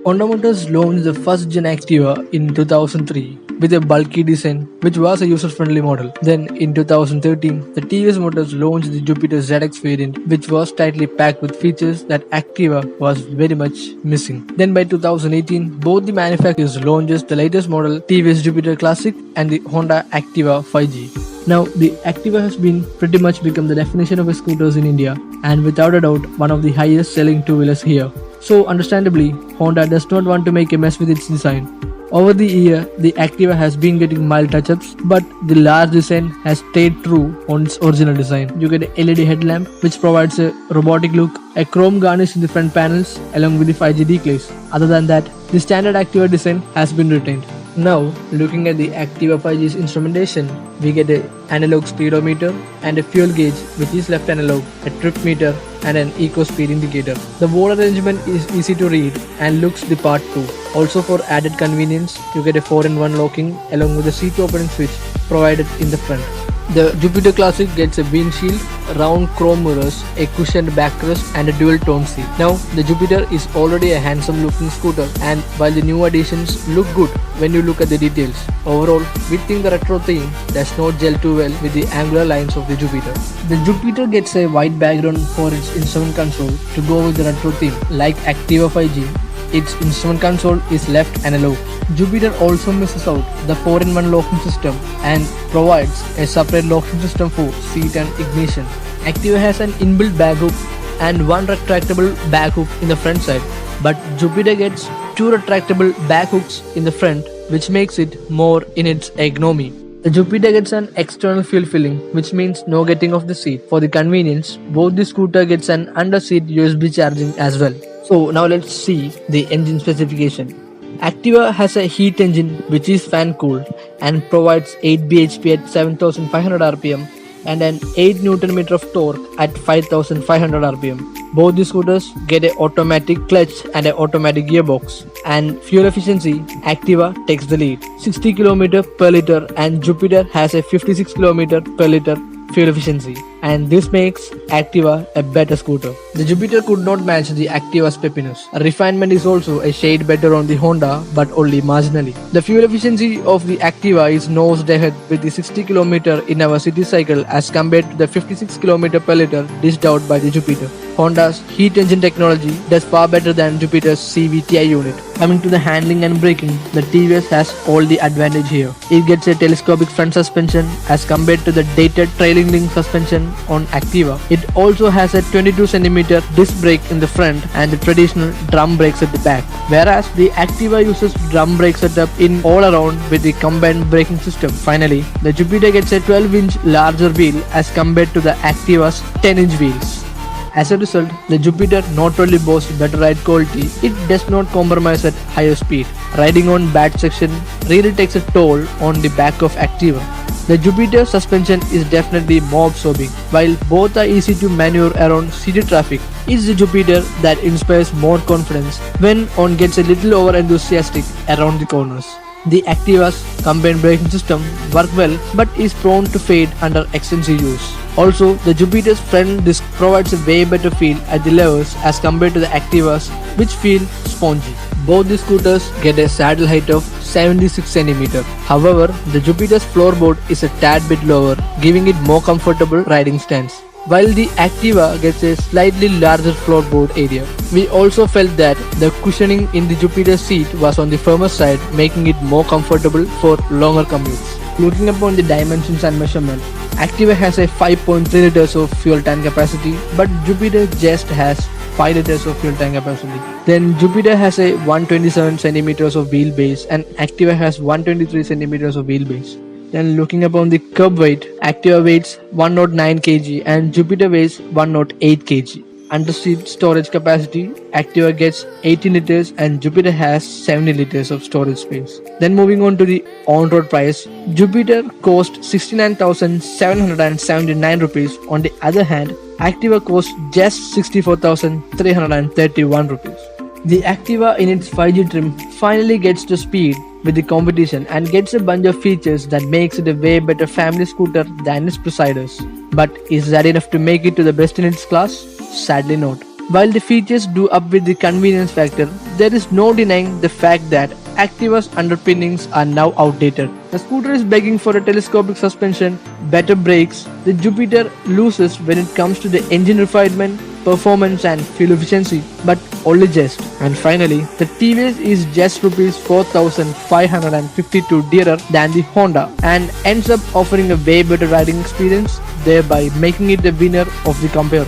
Honda Motors launched the first gen Activa in 2003 with a bulky design which was a user-friendly model. Then in 2013, the TVS Motors launched the Jupiter ZX variant which was tightly packed with features that Activa was very much missing. Then by 2018, both the manufacturers launched the latest model TVS Jupiter Classic and the Honda Activa 5G. Now, the Activa has been pretty much become the definition of scooters in India and without a doubt one of the highest selling two-wheelers here. So understandably, Honda does not want to make a mess with its design. Over the year, the Activa has been getting mild touch-ups, but the large design has stayed true on its original design. You get an LED headlamp which provides a robotic look, a chrome garnish in the front panels along with the 5G decals. Other than that, the standard Activa design has been retained. Now, looking at the Activa 5G's instrumentation, we get an analog speedometer and a fuel gauge which is left analog, a trip meter and an eco speed indicator. The wall arrangement is easy to read and looks the part too. Also for added convenience, you get a 4-in-1 locking along with a seat opening switch provided in the front. The Jupiter Classic gets a windshield, round chrome mirrors, a cushioned backrest and a dual tone seat. Now, the Jupiter is already a handsome looking scooter and while the new additions look good when you look at the details, overall we think the retro theme does not gel too well with the angular lines of the Jupiter. The Jupiter gets a white background for its instrument console to go with the retro theme. Like Activa 5G, its instrument console is left analog. Jupiter also misses out the 4-in-1 locking system and provides a separate locking system for seat and ignition. Activa has an inbuilt back hook and one retractable back hook in the front side, but Jupiter gets two retractable back hooks in the front which makes it more in its ergonomy. The Jupiter gets an external fuel filling which means no getting off the seat. For the convenience, both the scooter gets an under-seat USB charging as well. So now let's see the engine specification. Activa has a heat engine which is fan cooled and provides 8 bhp at 7500 rpm and an 8 Nm of torque at 5500 rpm. Both the scooters get an automatic clutch and an automatic gearbox. And fuel efficiency, Activa takes the lead, 60 km per liter and Jupiter has a 56 km per liter fuel efficiency, and this makes Activa a better scooter. The Jupiter could not match the Activa's peppiness. Refinement is also a shade better on the Honda but only marginally. The fuel efficiency of the Activa is nosed ahead with the 60 km in our city cycle as compared to the 56 km per liter dished out by the Jupiter. Honda's heat engine technology does far better than Jupiter's CVTi unit. Coming to the handling and braking, the TVS has all the advantage here. It gets a telescopic front suspension as compared to the dated trailing link suspension on Activa. It also has a 22 cm disc brake in the front and the traditional drum brakes at the back. Whereas the Activa uses drum brake setup in all around with the combined braking system. Finally, the Jupiter gets a 12-inch larger wheel as compared to the Activa's 10-inch wheels. As a result, the Jupiter not only boasts better ride quality, it does not compromise at higher speed. Riding on bad section really takes a toll on the back of Activa. The Jupiter suspension is definitely more absorbing. While both are easy to maneuver around city traffic, it's the Jupiter that inspires more confidence when one gets a little over enthusiastic around the corners. The Activa's combined braking system works well but is prone to fade under extensive use. Also, the Jupiter's front disc provides a way better feel at the levers as compared to the Activa's which feel spongy. Both the scooters get a saddle height of 76 cm. However, the Jupiter's floorboard is a tad bit lower, giving it more comfortable riding stance, while the Activa gets a slightly larger floorboard area. We also felt that the cushioning in the Jupiter seat was on the firmer side, making it more comfortable for longer commutes. Looking upon the dimensions and measurement, Activa has a 5.3 liters of fuel tank capacity, but Jupiter just has 5 liters of fuel tank capacity. Then Jupiter has a 127 centimeters of wheelbase and Activa has 123 centimeters of wheelbase. Then looking upon the curb weight, Activa weighs 109 kg and Jupiter weighs 108 kg. Under-seat storage capacity, Activa gets 18 liters and Jupiter has 70 liters of storage space. Then moving on to the on-road price, Jupiter costs 69,779 rupees. On the other hand, Activa costs just 64,331 rupees. The Activa in its 5G trim finally gets to speed with the competition and gets a bunch of features that makes it a way better family scooter than its predecessors. But is that enough to make it to the best in its class? Sadly not. While the features do up with the convenience factor, there is no denying the fact that Activa's underpinnings are now outdated. The scooter is begging for a telescopic suspension, better brakes. The Jupiter loses when it comes to the engine refinement, performance and fuel efficiency, but only just. And finally, the TVS is just rupees 4,552 dearer than the Honda and ends up offering a way better riding experience, thereby making it the winner of the compare.